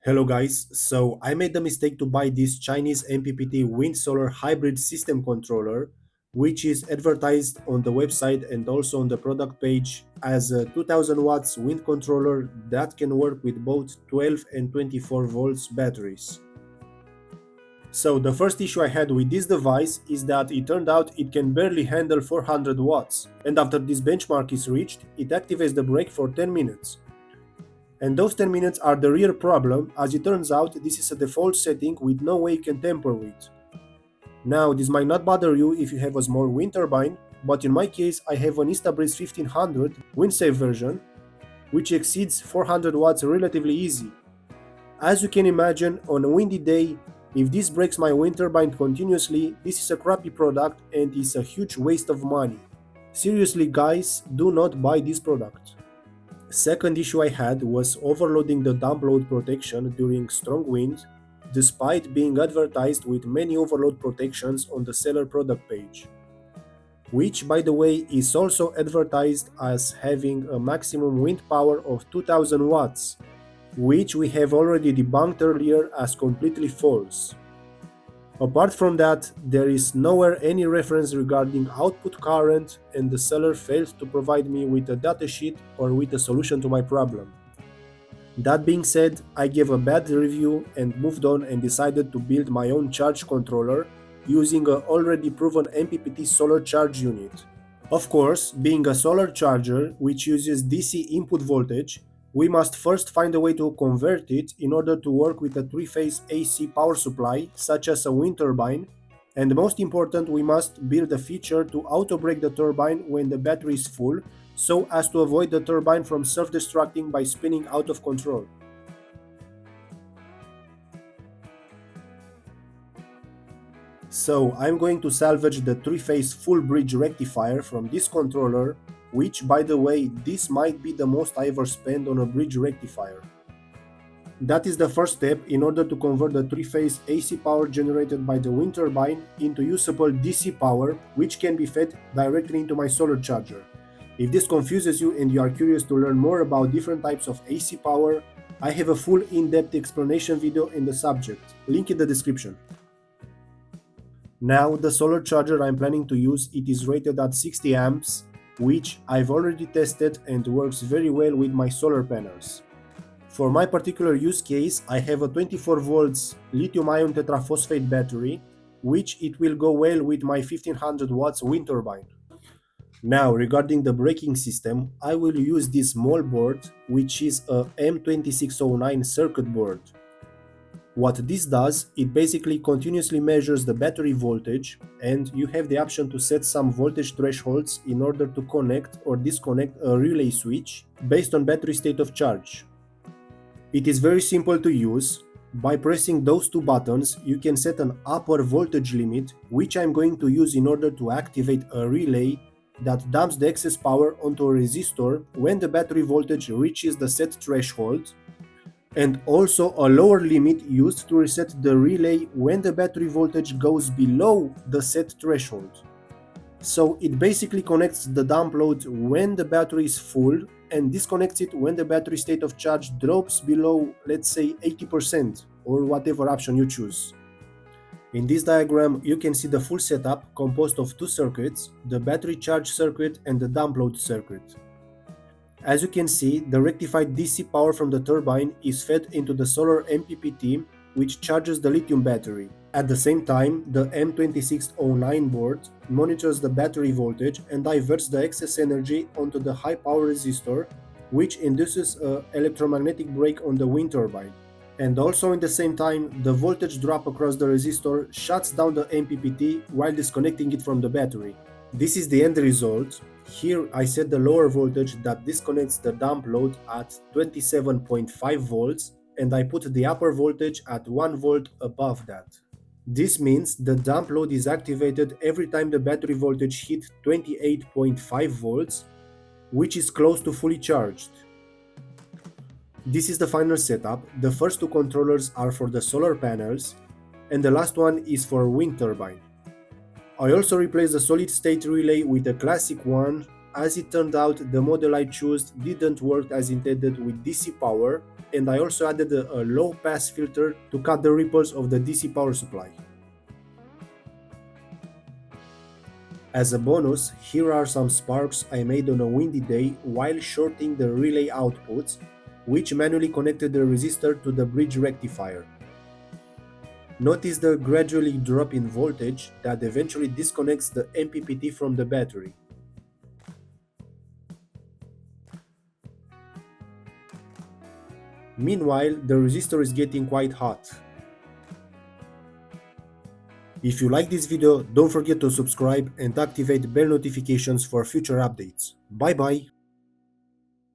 Hello guys, so I made the mistake to buy this Chinese MPPT wind solar hybrid system controller, which is advertised on the website and also on the product page as a 2000 watts wind controller that can work with both 12 and 24 volts batteries. So the first issue I had with this device is that it turned out it can barely handle 400 watts, and after this benchmark is reached, it activates the brake for 10 minutes. And those 10 minutes are the real problem, as it turns out this is a default setting with no way you can tamper with. Now, this might not bother you if you have a small wind turbine, but in my case I have an InstaBreeze 1500 wind-safe version, which exceeds 400 watts relatively easy. As you can imagine, on a windy day, if this breaks my wind turbine continuously, this is a crappy product and is a huge waste of money. Seriously guys, do not buy this product. Second issue I had was overloading the dump load protection during strong wind, despite being advertised with many overload protections on the seller product page, which by the way is also advertised as having a maximum wind power of 2000 watts, which we have already debunked earlier as completely false. Apart from that, there is nowhere any reference regarding output current, and the seller failed to provide me with a datasheet or with a solution to my problem. That being said, I gave a bad review and moved on and decided to build my own charge controller using a already proven MPPT solar charge unit. Of course, being a solar charger which uses DC input voltage, we must first find a way to convert it in order to work with a three-phase AC power supply, such as a wind turbine, and most important, we must build a feature to auto-brake the turbine when the battery is full, so as to avoid the turbine from self-destructing by spinning out of control. So I'm going to salvage the three-phase full bridge rectifier from this controller, which by the way, this might be the most I ever spent on a bridge rectifier. That is the first step in order to convert the three-phase AC power generated by the wind turbine into usable DC power, which can be fed directly into my solar charger. If this confuses you and you are curious to learn more about different types of AC power, I have a full in-depth explanation video in the subject, link in the description. Now the solar charger I'm planning to use, it is rated at 60 amps, which I've already tested and works very well with my solar panels. For my particular use case, I have a 24 volts lithium-ion tetraphosphate battery, which it will go well with my 1500 watts wind turbine. Now, regarding the braking system, I will use this small board, which is a M2609 circuit board. What this does, it basically continuously measures the battery voltage, and you have the option to set some voltage thresholds in order to connect or disconnect a relay switch based on battery state of charge. It is very simple to use. By pressing those two buttons, you can set an upper voltage limit, which I'm going to use in order to activate a relay that dumps the excess power onto a resistor when the battery voltage reaches the set threshold, and also a lower limit used to reset the relay when the battery voltage goes below the set threshold. So it basically connects the dump load when the battery is full and disconnects it when the battery state of charge drops below, let's say, 80% or whatever option you choose. In this diagram, you can see the full setup composed of two circuits, the battery charge circuit and the dump load circuit. As you can see, the rectified DC power from the turbine is fed into the solar MPPT, which charges the lithium battery. At the same time, the M2609 board monitors the battery voltage and diverts the excess energy onto the high power resistor, which induces an electromagnetic brake on the wind turbine. And also in the same time, the voltage drop across the resistor shuts down the MPPT while disconnecting it from the battery. This is the end result. Here I set the lower voltage that disconnects the dump load at 27.5 volts, and I put the upper voltage at 1 volt above that. This means the dump load is activated every time the battery voltage hits 28.5 volts, which is close to fully charged. This is the final setup. The first two controllers are for the solar panels, and the last one is for wind turbine. I also replaced the solid state relay with a classic one, As it turned out, the model I chose didn't work as intended with DC power, and I also added a low pass filter to cut the ripples of the DC power supply. As a bonus, here are some sparks I made on a windy day while shorting the relay outputs, which manually connected the resistor to the bridge rectifier. Notice the gradually drop in voltage that eventually disconnects the MPPT from the battery. Meanwhile, the resistor is getting quite hot. If you like this video, don't forget to subscribe and activate bell notifications for future updates. Bye bye!